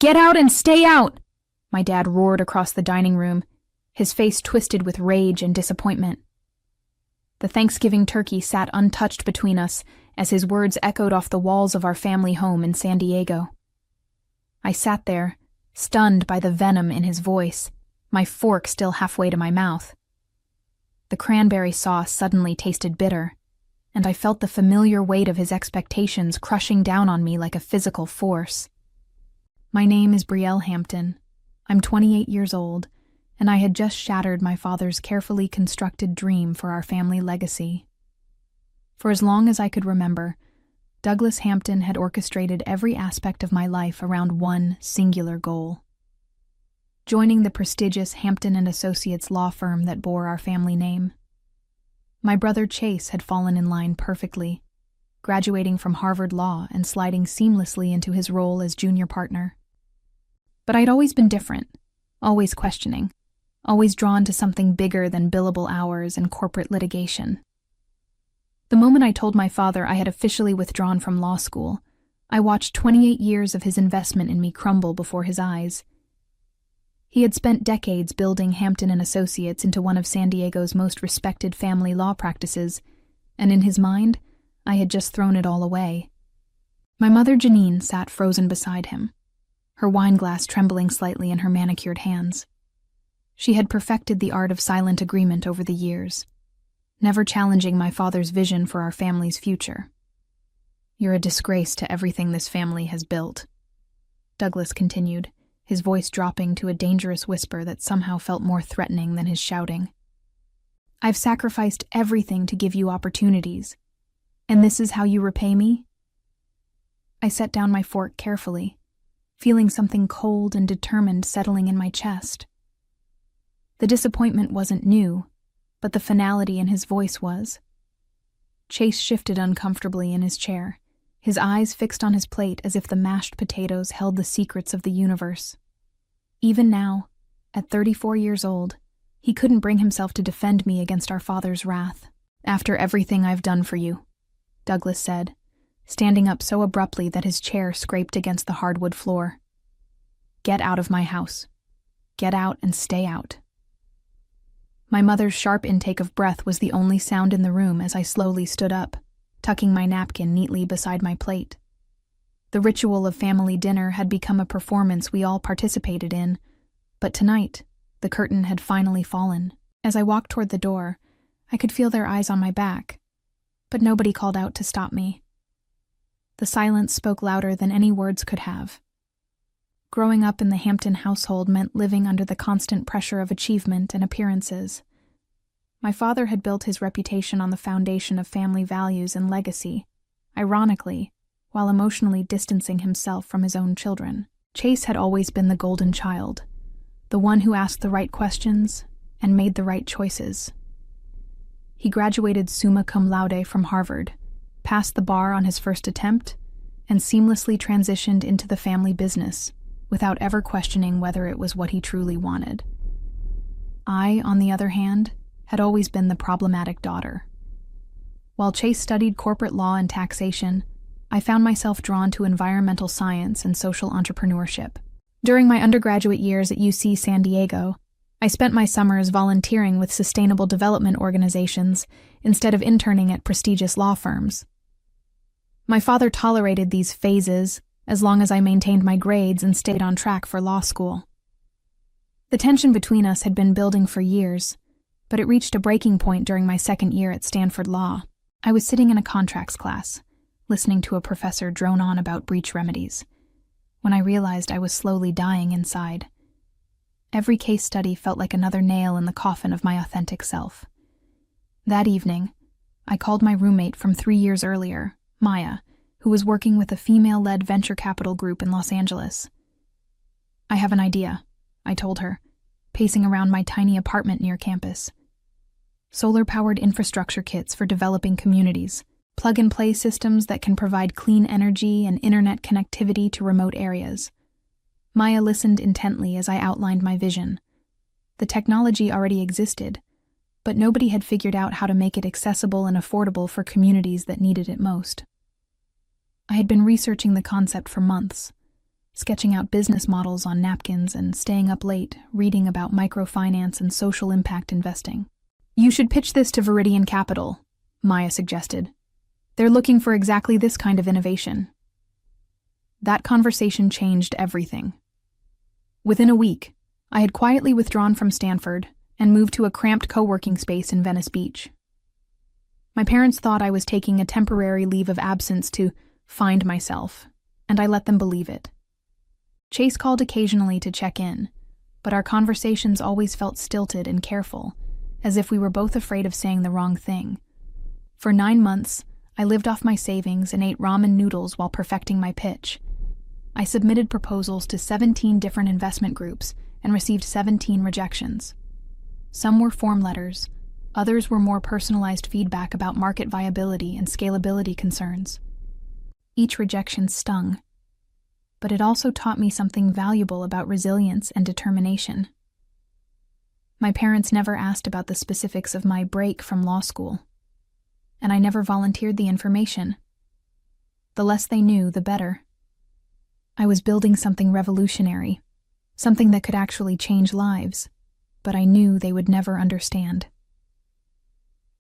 Get out and stay out! My dad roared across the dining room, his face twisted with rage and disappointment. The Thanksgiving turkey sat untouched between us as his words echoed off the walls of our family home in San Diego. I sat there, stunned by the venom in his voice, my fork still halfway to my mouth. The cranberry sauce suddenly tasted bitter, and I felt the familiar weight of his expectations crushing down on me like a physical force. My name is Brielle Hampton. I'm 28 years old, and I had just shattered my father's carefully constructed dream for our family legacy. For as long as I could remember, Douglas Hampton had orchestrated every aspect of my life around one singular goal: joining the prestigious Hampton & Associates law firm that bore our family name. My brother Chase had fallen in line perfectly, graduating from Harvard Law and sliding seamlessly into his role as junior partner. But I'd always been different, always questioning, always drawn to something bigger than billable hours and corporate litigation. The moment I told my father I had officially withdrawn from law school, I watched 28 years of his investment in me crumble before his eyes. He had spent decades building Hampton & Associates into one of San Diego's most respected family law practices, and in his mind, I had just thrown it all away. My mother Janine sat frozen beside him, her wine glass trembling slightly in her manicured hands. She had perfected the art of silent agreement over the years, never challenging my father's vision for our family's future. "You're a disgrace to everything this family has built," Douglas continued, his voice dropping to a dangerous whisper that somehow felt more threatening than his shouting. "I've sacrificed everything to give you opportunities, and this is how you repay me?" I set down my fork carefully, feeling something cold and determined settling in my chest. The disappointment wasn't new, but the finality in his voice was. Chase shifted uncomfortably in his chair, his eyes fixed on his plate as if the mashed potatoes held the secrets of the universe. Even now, at 34 years old, he couldn't bring himself to defend me against our father's wrath. "After everything I've done for you," Douglas said, standing up so abruptly that his chair scraped against the hardwood floor. "Get out of my house. Get out and stay out." My mother's sharp intake of breath was the only sound in the room as I slowly stood up, tucking my napkin neatly beside my plate. The ritual of family dinner had become a performance we all participated in, but tonight, the curtain had finally fallen. As I walked toward the door, I could feel their eyes on my back, but nobody called out to stop me. The silence spoke louder than any words could have. Growing up in the Hampton household meant living under the constant pressure of achievement and appearances. My father had built his reputation on the foundation of family values and legacy, ironically, while emotionally distancing himself from his own children. Chase had always been the golden child, the one who asked the right questions and made the right choices. He graduated summa cum laude from Harvard, passed the bar on his first attempt, and seamlessly transitioned into the family business, without ever questioning whether it was what he truly wanted. I, on the other hand, had always been the problematic daughter. While Chase studied corporate law and taxation, I found myself drawn to environmental science and social entrepreneurship. During my undergraduate years at UC San Diego, I spent my summers volunteering with sustainable development organizations instead of interning at prestigious law firms. My father tolerated these phases as long as I maintained my grades and stayed on track for law school. The tension between us had been building for years, but it reached a breaking point during my second year at Stanford Law. I was sitting in a contracts class, listening to a professor drone on about breach remedies, when I realized I was slowly dying inside. Every case study felt like another nail in the coffin of my authentic self. That evening, I called my roommate from 3 years earlier, Maya, who was working with a female-led venture capital group in Los Angeles. "I have an idea," I told her, pacing around my tiny apartment near campus. "Solar-powered infrastructure kits for developing communities, plug-and-play systems that can provide clean energy and internet connectivity to remote areas." Maya listened intently as I outlined my vision. The technology already existed, but nobody had figured out how to make it accessible and affordable for communities that needed it most. I had been researching the concept for months, sketching out business models on napkins and staying up late, reading about microfinance and social impact investing. "You should pitch this to Viridian Capital," Maya suggested. "They're looking for exactly this kind of innovation." That conversation changed everything. Within a week, I had quietly withdrawn from Stanford and moved to a cramped co-working space in Venice Beach. My parents thought I was taking a temporary leave of absence to find myself, and I let them believe it. Chase called occasionally to check in, but our conversations always felt stilted and careful, as if we were both afraid of saying the wrong thing. For 9 months, I lived off my savings and ate ramen noodles while perfecting my pitch. I submitted proposals to 17 different investment groups and received 17 rejections. Some were form letters, others were more personalized feedback about market viability and scalability concerns. Each rejection stung, but it also taught me something valuable about resilience and determination. My parents never asked about the specifics of my break from law school, and I never volunteered the information. The less they knew, the better. I was building something revolutionary, something that could actually change lives, but I knew they would never understand.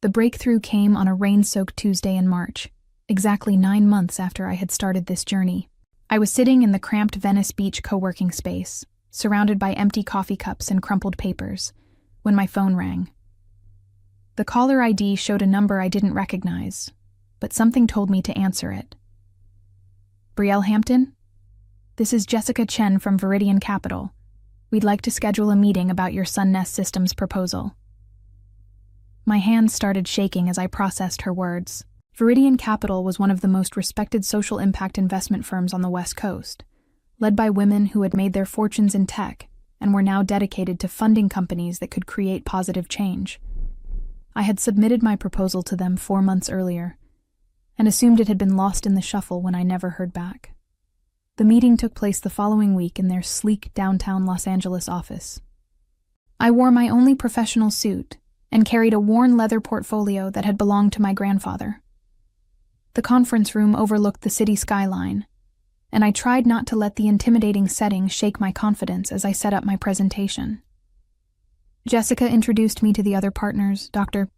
The breakthrough came on a rain-soaked Tuesday in March, exactly 9 months after I had started this journey. I was sitting in the cramped Venice Beach co-working space, surrounded by empty coffee cups and crumpled papers, when my phone rang. The caller ID showed a number I didn't recognize, but something told me to answer it. "Brielle Hampton? This is Jessica Chen from Viridian Capital. We'd like to schedule a meeting about your SunNest Systems proposal." My hands started shaking as I processed her words. Viridian Capital was one of the most respected social impact investment firms on the West Coast, led by women who had made their fortunes in tech and were now dedicated to funding companies that could create positive change. I had submitted my proposal to them 4 months earlier, and assumed it had been lost in the shuffle when I never heard back. The meeting took place the following week in their sleek downtown Los Angeles office. I wore my only professional suit and carried a worn leather portfolio that had belonged to my grandfather. The conference room overlooked the city skyline, and I tried not to let the intimidating setting shake my confidence as I set up my presentation. Jessica introduced me to the other partners, Dr.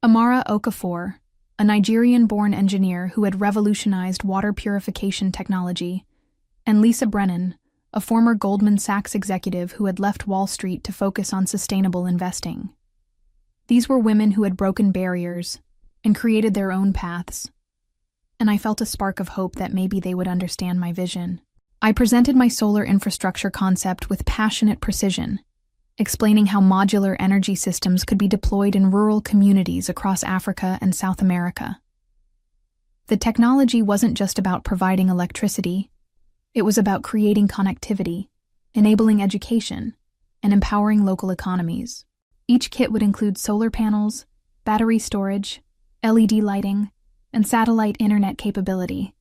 Amara Okafor, a Nigerian-born engineer who had revolutionized water purification technology, and Lisa Brennan, a former Goldman Sachs executive who had left Wall Street to focus on sustainable investing. These were women who had broken barriers and created their own paths, and I felt a spark of hope that maybe they would understand my vision. I presented my solar infrastructure concept with passionate precision, explaining how modular energy systems could be deployed in rural communities across Africa and South America. The technology wasn't just about providing electricity, it was about creating connectivity, enabling education, and empowering local economies. Each kit would include solar panels, battery storage, LED lighting, and satellite internet capability,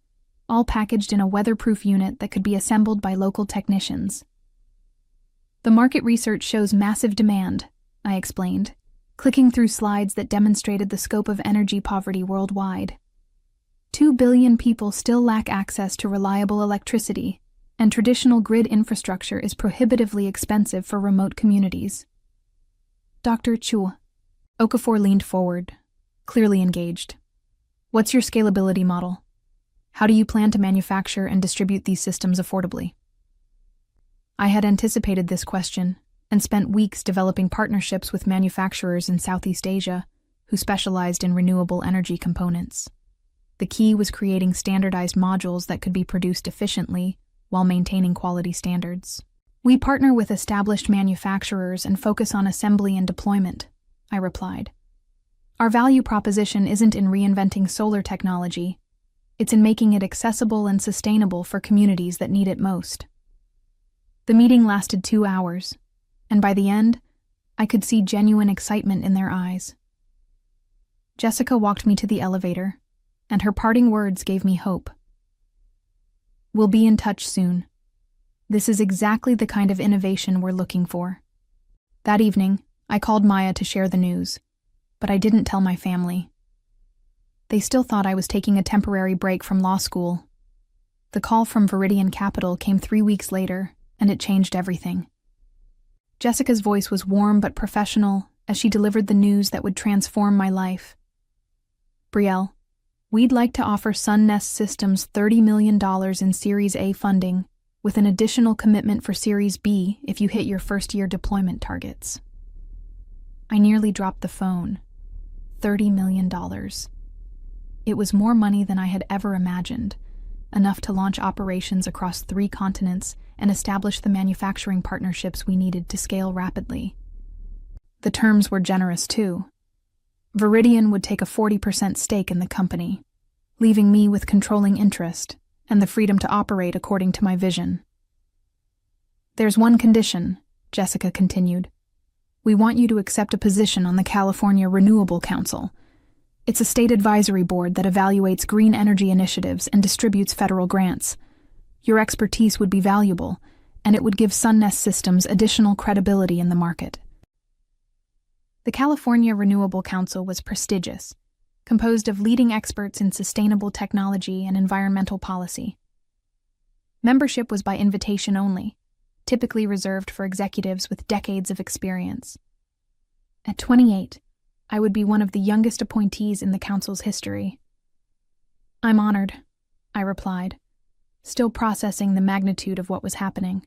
all packaged in a weatherproof unit that could be assembled by local technicians. "The market research shows massive demand," I explained, clicking through slides that demonstrated the scope of energy poverty worldwide. 2 billion people still lack access to reliable electricity, and traditional grid infrastructure is prohibitively expensive for remote communities. "Dr. Chu." Okafor leaned forward, clearly engaged. "What's your scalability model? How do you plan to manufacture and distribute these systems affordably?" I had anticipated this question and spent weeks developing partnerships with manufacturers in Southeast Asia who specialized in renewable energy components. The key was creating standardized modules that could be produced efficiently while maintaining quality standards. "We partner with established manufacturers and focus on assembly and deployment," I replied. "Our value proposition isn't in reinventing solar technology, it's in making it accessible and sustainable for communities that need it most." The meeting lasted 2 hours, and by the end, I could see genuine excitement in their eyes. Jessica walked me to the elevator, and her parting words gave me hope. "We'll be in touch soon. This is exactly the kind of innovation we're looking for." That evening, I called Maya to share the news, but I didn't tell my family. They still thought I was taking a temporary break from law school. The call from Viridian Capital came 3 weeks later, and it changed everything. Jessica's voice was warm but professional as she delivered the news that would transform my life. Brielle, we'd like to offer Sunnest Systems $30 million in Series A funding, with an additional commitment for Series B if you hit your first-year deployment targets. I nearly dropped the phone. $30 million. It was more money than I had ever imagined, enough to launch operations across 3 continents and establish the manufacturing partnerships we needed to scale rapidly. The terms were generous, too. Viridian would take a 40% stake in the company, leaving me with controlling interest and the freedom to operate according to my vision. There's one condition, Jessica continued. We want you to accept a position on the California Renewable Council. It's a state advisory board that evaluates green energy initiatives and distributes federal grants. Your expertise would be valuable, and it would give Sunnest Systems additional credibility in the market. The California Renewable Council was prestigious, composed of leading experts in sustainable technology and environmental policy. Membership was by invitation only, typically reserved for executives with decades of experience. At 28, I would be one of the youngest appointees in the council's history. I'm honored, I replied, still processing the magnitude of what was happening.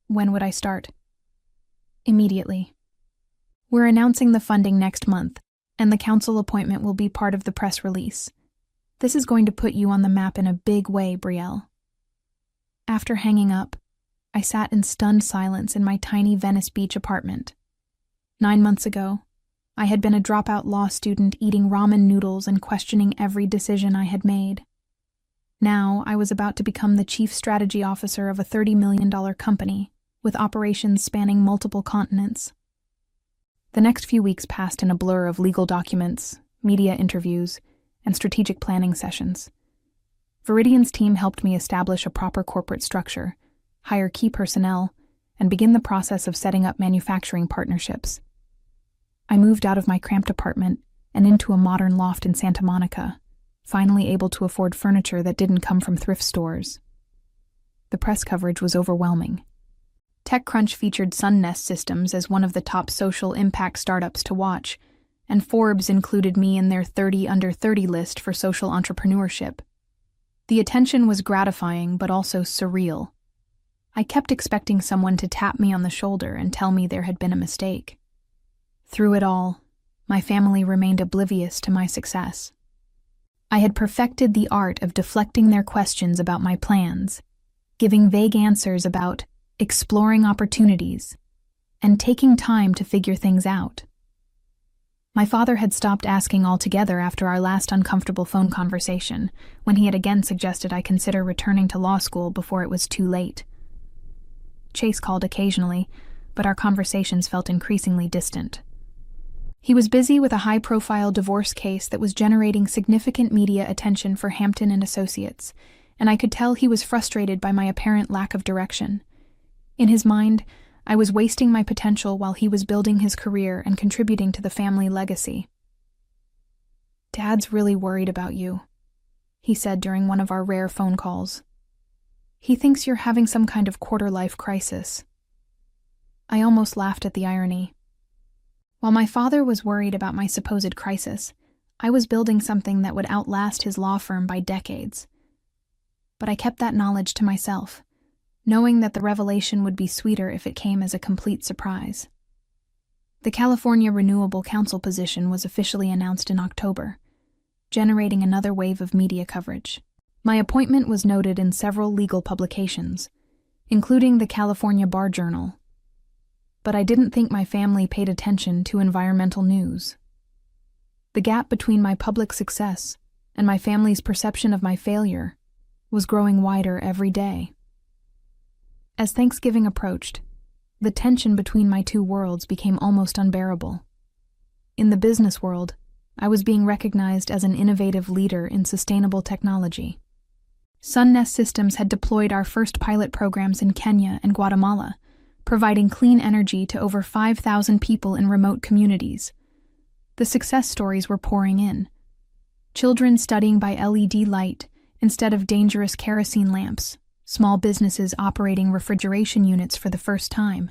When would I start? Immediately. We're announcing the funding next month, and the council appointment will be part of the press release. This is going to put you on the map in a big way, Brielle. After hanging up, I sat in stunned silence in my tiny Venice Beach apartment. 9 months ago, I had been a dropout law student eating ramen noodles and questioning every decision I had made. Now, I was about to become the chief strategy officer of a $30 million company, with operations spanning multiple continents. The next few weeks passed in a blur of legal documents, media interviews, and strategic planning sessions. Viridian's team helped me establish a proper corporate structure, hire key personnel, and begin the process of setting up manufacturing partnerships. I moved out of my cramped apartment and into a modern loft in Santa Monica, finally able to afford furniture that didn't come from thrift stores. The press coverage was overwhelming. TechCrunch featured Sunnest Systems as one of the top social impact startups to watch, and Forbes included me in their 30 Under 30 list for social entrepreneurship. The attention was gratifying but also surreal. I kept expecting someone to tap me on the shoulder and tell me there had been a mistake. Through it all, my family remained oblivious to my success. I had perfected the art of deflecting their questions about my plans, giving vague answers about exploring opportunities, and taking time to figure things out. My father had stopped asking altogether after our last uncomfortable phone conversation, when he had again suggested I consider returning to law school before it was too late. Chase called occasionally, but our conversations felt increasingly distant. He was busy with a high-profile divorce case that was generating significant media attention for Hampton and Associates, and I could tell he was frustrated by my apparent lack of direction. In his mind, I was wasting my potential while he was building his career and contributing to the family legacy. "Dad's really worried about you," he said during one of our rare phone calls. "He thinks you're having some kind of quarter-life crisis." I almost laughed at the irony. While my father was worried about my supposed crisis, I was building something that would outlast his law firm by decades. But I kept that knowledge to myself, knowing that the revelation would be sweeter if it came as a complete surprise. The California Renewable Council position was officially announced in October, generating another wave of media coverage. My appointment was noted in several legal publications, including the California Bar Journal. But I didn't think my family paid attention to environmental news. The gap between my public success and my family's perception of my failure was growing wider every day. As Thanksgiving approached, the tension between my two worlds became almost unbearable. In the business world, I was being recognized as an innovative leader in sustainable technology. Sunnest Systems had deployed our first pilot programs in Kenya and Guatemala, providing clean energy to over 5,000 people in remote communities. The success stories were pouring in. Children studying by LED light instead of dangerous kerosene lamps, small businesses operating refrigeration units for the first time,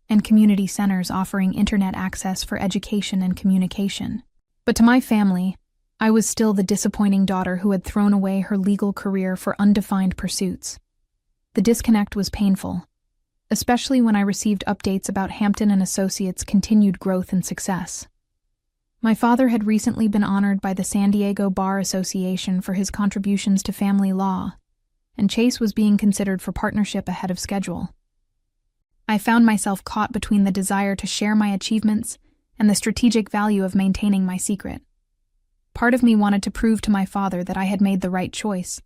and community centers offering internet access for education and communication. But to my family, I was still the disappointing daughter who had thrown away her legal career for undefined pursuits. The disconnect was painful, especially when I received updates about Hampton and Associates' continued growth and success. My father had recently been honored by the San Diego Bar Association for his contributions to family law, and Chase was being considered for partnership ahead of schedule. I found myself caught between the desire to share my achievements and the strategic value of maintaining my secret. Part of me wanted to prove to my father that I had made the right choice,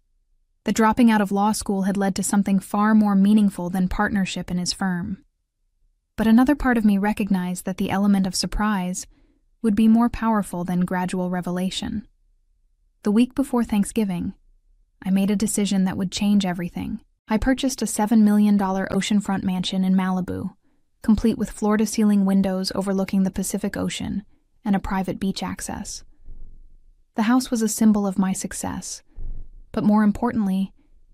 that dropping out of law school had led to something far more meaningful than partnership in his firm. But another part of me recognized that the element of surprise would be more powerful than gradual revelation. The week before Thanksgiving, I made a decision that would change everything. I purchased a $7 million oceanfront mansion in Malibu, complete with floor-to-ceiling windows overlooking the Pacific Ocean and a private beach access. The house was a symbol of my success, but more importantly,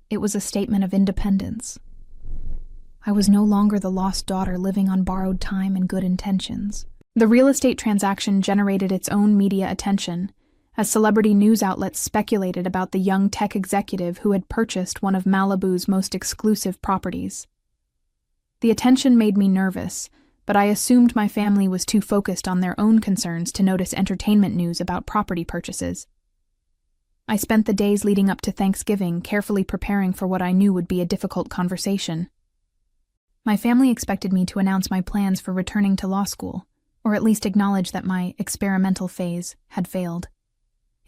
it was a statement of independence. I was no longer the lost daughter living on borrowed time and good intentions. The real estate transaction generated its own media attention, as celebrity news outlets speculated about the young tech executive who had purchased one of Malibu's most exclusive properties. The attention made me nervous, but I assumed my family was too focused on their own concerns to notice entertainment news about property purchases. I spent the days leading up to Thanksgiving carefully preparing for what I knew would be a difficult conversation. My family expected me to announce my plans for returning to law school, or at least acknowledge that my experimental phase had failed.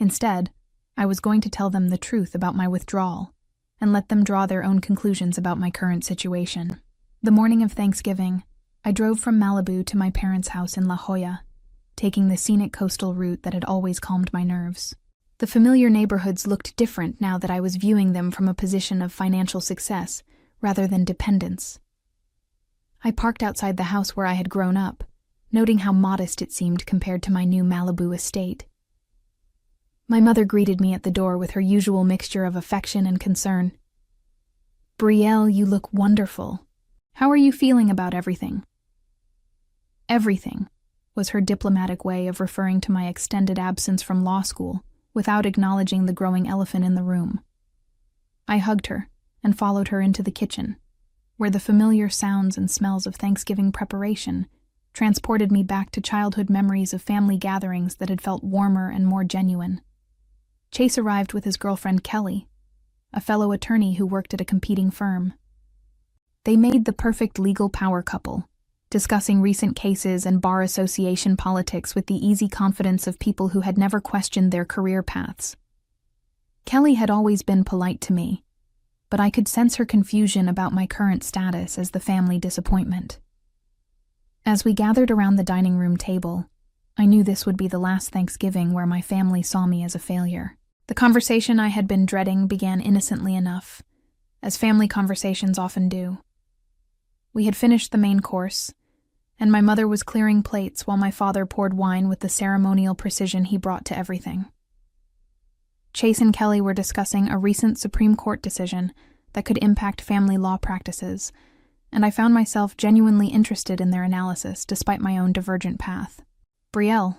Instead, I was going to tell them the truth about my withdrawal and let them draw their own conclusions about my current situation. The morning of Thanksgiving, I drove from Malibu to my parents' house in La Jolla, taking the scenic coastal route that had always calmed my nerves. The familiar neighborhoods looked different now that I was viewing them from a position of financial success rather than dependence. I parked outside the house where I had grown up, noting how modest it seemed compared to my new Malibu estate. My mother greeted me at the door with her usual mixture of affection and concern. "Brielle, you look wonderful. How are you feeling about everything?" Everything was her diplomatic way of referring to my extended absence from law school without acknowledging the growing elephant in the room. I hugged her and followed her into the kitchen, where the familiar sounds and smells of Thanksgiving preparation transported me back to childhood memories of family gatherings that had felt warmer and more genuine. Chase arrived with his girlfriend Kelly, a fellow attorney who worked at a competing firm. They made the perfect legal power couple, discussing recent cases and bar association politics with the easy confidence of people who had never questioned their career paths. Kelly had always been polite to me, but I could sense her confusion about my current status as the family disappointment. As we gathered around the dining room table, I knew this would be the last Thanksgiving where my family saw me as a failure. The conversation I had been dreading began innocently enough, as family conversations often do. We had finished the main course, and my mother was clearing plates while my father poured wine with the ceremonial precision he brought to everything. Chase and Kelly were discussing a recent Supreme Court decision that could impact family law practices, and I found myself genuinely interested in their analysis despite my own divergent path. "Brielle,"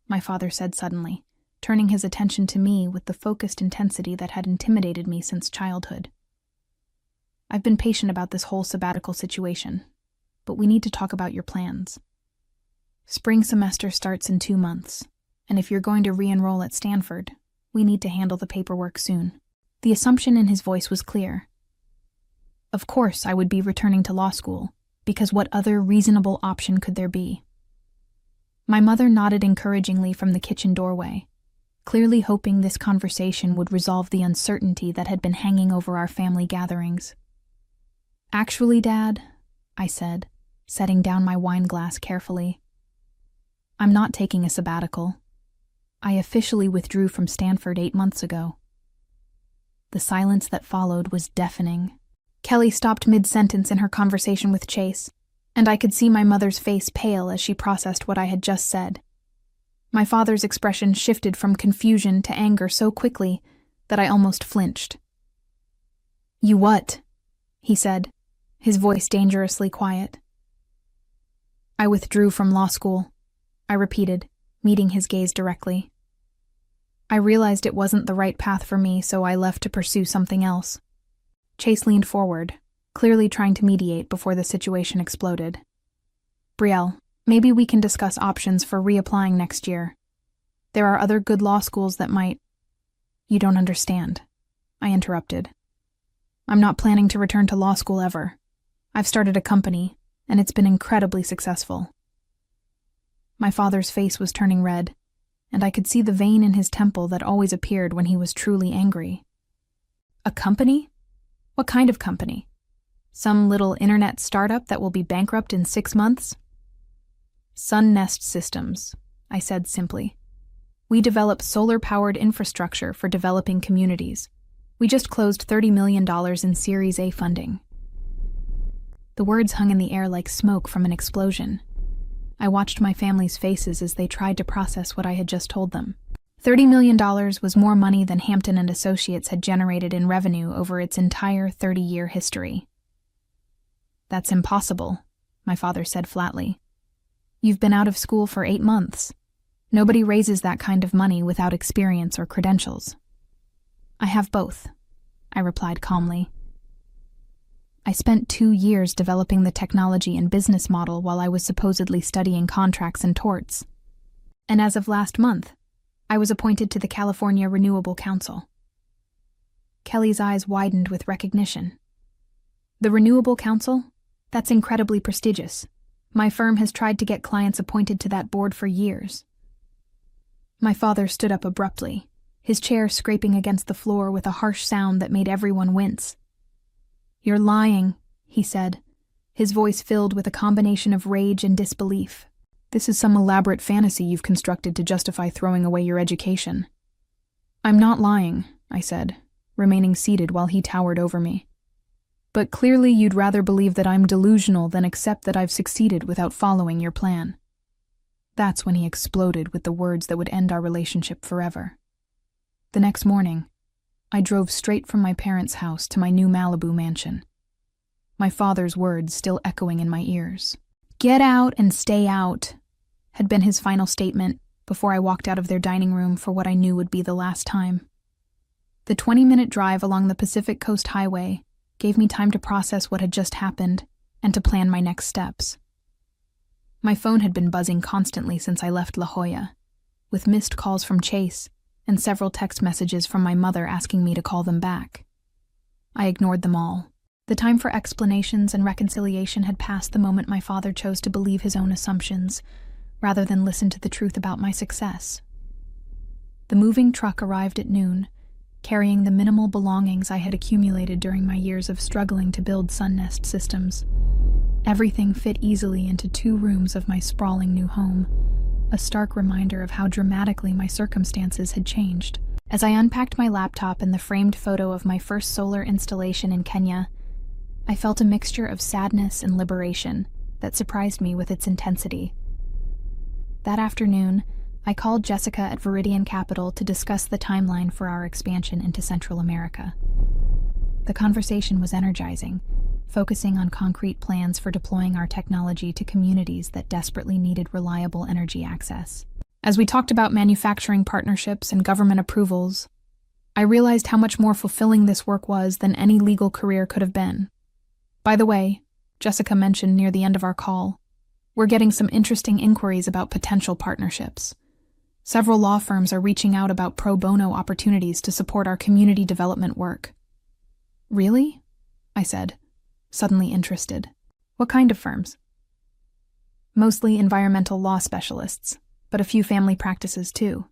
my father said suddenly, turning his attention to me with the focused intensity that had intimidated me since childhood. "I've been patient about this whole sabbatical situation, but we need to talk about your plans. Spring semester starts in 2 months, and if you're going to re-enroll at Stanford, we need to handle the paperwork soon." The assumption in his voice was clear. Of course I would be returning to law school, because what other reasonable option could there be? My mother nodded encouragingly from the kitchen doorway, clearly hoping this conversation would resolve the uncertainty that had been hanging over our family gatherings. "Actually, Dad," I said, setting down my wine glass carefully, "I'm not taking a sabbatical. I officially withdrew from Stanford 8 months ago." The silence that followed was deafening. Kelly stopped mid-sentence in her conversation with Chase, and I could see my mother's face pale as she processed what I had just said. My father's expression shifted from confusion to anger so quickly that I almost flinched. "You what?" he said, his voice dangerously quiet. "I withdrew from law school," I repeated, meeting his gaze directly. "I realized it wasn't the right path for me, so I left to pursue something else." Chase leaned forward, clearly trying to mediate before the situation exploded. "Brielle, maybe we can discuss options for reapplying next year. There are other good law schools that might—" "You don't understand," I interrupted. "I'm not planning to return to law school ever. I've started a company, and it's been incredibly successful." My father's face was turning red, and I could see the vein in his temple that always appeared when he was truly angry. "A company? What kind of company? Some little internet startup that will be bankrupt in 6 months?" "Sun-Nest Systems," I said simply. "We develop solar-powered infrastructure for developing communities. We just closed $30 million in Series A funding." The words hung in the air like smoke from an explosion. I watched my family's faces as they tried to process what I had just told them. $30 million was more money than Hampton and Associates had generated in revenue over its entire 30-year history. "That's impossible," my father said flatly. "You've been out of school for 8 months. Nobody raises that kind of money without experience or credentials." "I have both," I replied calmly. "I spent 2 years developing the technology and business model while I was supposedly studying contracts and torts. And as of last month, I was appointed to the California Renewable Council." Kelly's eyes widened with recognition. "The Renewable Council? That's incredibly prestigious. My firm has tried to get clients appointed to that board for years." My father stood up abruptly, his chair scraping against the floor with a harsh sound that made everyone wince. "You're lying," he said, his voice filled with a combination of rage and disbelief. "This is some elaborate fantasy you've constructed to justify throwing away your education." "I'm not lying," I said, remaining seated while he towered over me. "But clearly you'd rather believe that I'm delusional than accept that I've succeeded without following your plan." That's when he exploded with the words that would end our relationship forever. The next morning, I drove straight from my parents' house to my new Malibu mansion, my father's words still echoing in my ears. "Get out and stay out," had been his final statement before I walked out of their dining room for what I knew would be the last time. The 20-minute drive along the Pacific Coast Highway gave me time to process what had just happened and to plan my next steps. My phone had been buzzing constantly since I left La Jolla, with missed calls from Chase and several text messages from my mother asking me to call them back. I ignored them all. The time for explanations and reconciliation had passed the moment my father chose to believe his own assumptions, rather than listen to the truth about my success. The moving truck arrived at noon, carrying the minimal belongings I had accumulated during my years of struggling to build Sun-Nest Systems. Everything fit easily into 2 rooms of my sprawling new home, a stark reminder of how dramatically my circumstances had changed. As I unpacked my laptop and the framed photo of my first solar installation in Kenya, I felt a mixture of sadness and liberation that surprised me with its intensity. That afternoon, I called Jessica at Viridian Capital to discuss the timeline for our expansion into Central America. The conversation was energizing, focusing on concrete plans for deploying our technology to communities that desperately needed reliable energy access. As we talked about manufacturing partnerships and government approvals, I realized how much more fulfilling this work was than any legal career could have been. By the way, Jessica mentioned near the end of our call, we're getting some interesting inquiries about potential partnerships. Several law firms are reaching out about pro bono opportunities to support our community development work. Really? I said, suddenly interested. What kind of firms? Mostly environmental law specialists, but a few family practices too.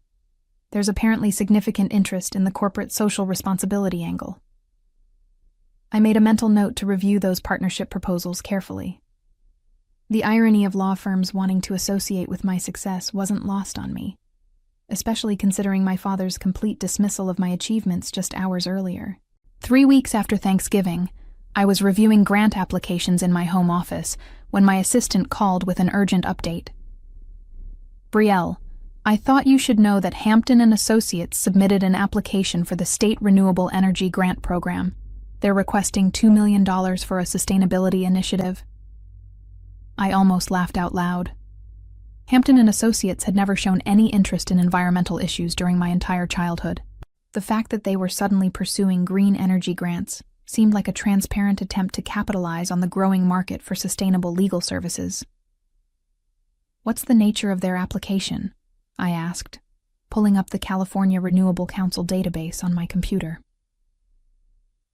There's apparently significant interest in the corporate social responsibility angle. I made a mental note to review those partnership proposals carefully. The irony of law firms wanting to associate with my success wasn't lost on me, especially considering my father's complete dismissal of my achievements just hours earlier. 3 weeks after Thanksgiving, I was reviewing grant applications in my home office when my assistant called with an urgent update. "Brielle, I thought you should know that Hampton and Associates submitted an application for the State Renewable Energy Grant Program. They're requesting $2 million for a sustainability initiative. I almost laughed out loud. Hampton and Associates had never shown any interest in environmental issues during my entire childhood. The fact that they were suddenly pursuing green energy grants seemed like a transparent attempt to capitalize on the growing market for sustainable legal services. "What's the nature of their application?" I asked, pulling up the California Renewable Council database on my computer.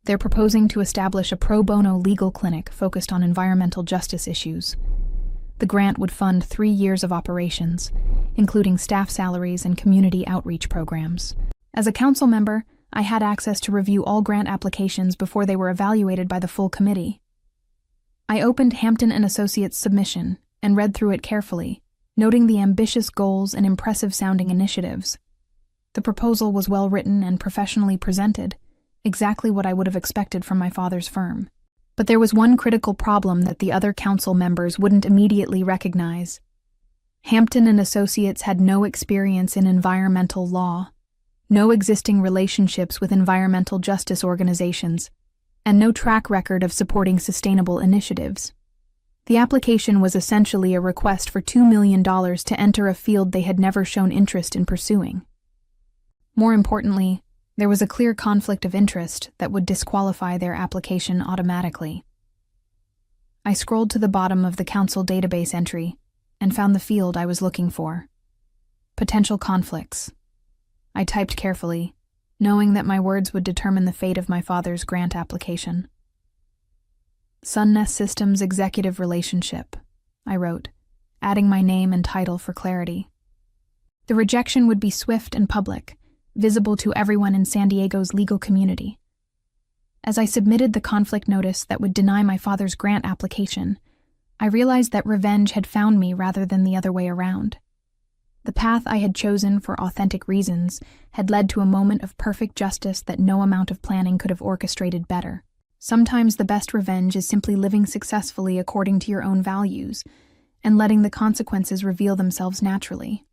"They're proposing to establish a pro bono legal clinic focused on environmental justice issues. The grant would fund 3 years of operations, including staff salaries and community outreach programs. As a council member, I had access to review all grant applications before they were evaluated by the full committee. I opened Hampton and Associates' submission and read through it carefully, noting the ambitious goals and impressive-sounding initiatives. The proposal was well-written and professionally presented, exactly what I would have expected from my father's firm. But there was one critical problem that the other council members wouldn't immediately recognize. Hampton and Associates had no experience in environmental law, no existing relationships with environmental justice organizations, and no track record of supporting sustainable initiatives. The application was essentially a request for $2 million to enter a field they had never shown interest in pursuing. More importantly, there was a clear conflict of interest that would disqualify their application automatically. I scrolled to the bottom of the council database entry and found the field I was looking for. Potential conflicts. I typed carefully, knowing that my words would determine the fate of my father's grant application. Sunnest Systems Executive Relationship, I wrote, adding my name and title for clarity. The rejection would be swift and public, visible to everyone in San Diego's legal community. As I submitted the conflict notice that would deny my father's grant application, I realized that revenge had found me rather than the other way around. The path I had chosen for authentic reasons had led to a moment of perfect justice that no amount of planning could have orchestrated better. Sometimes the best revenge is simply living successfully according to your own values and letting the consequences reveal themselves naturally.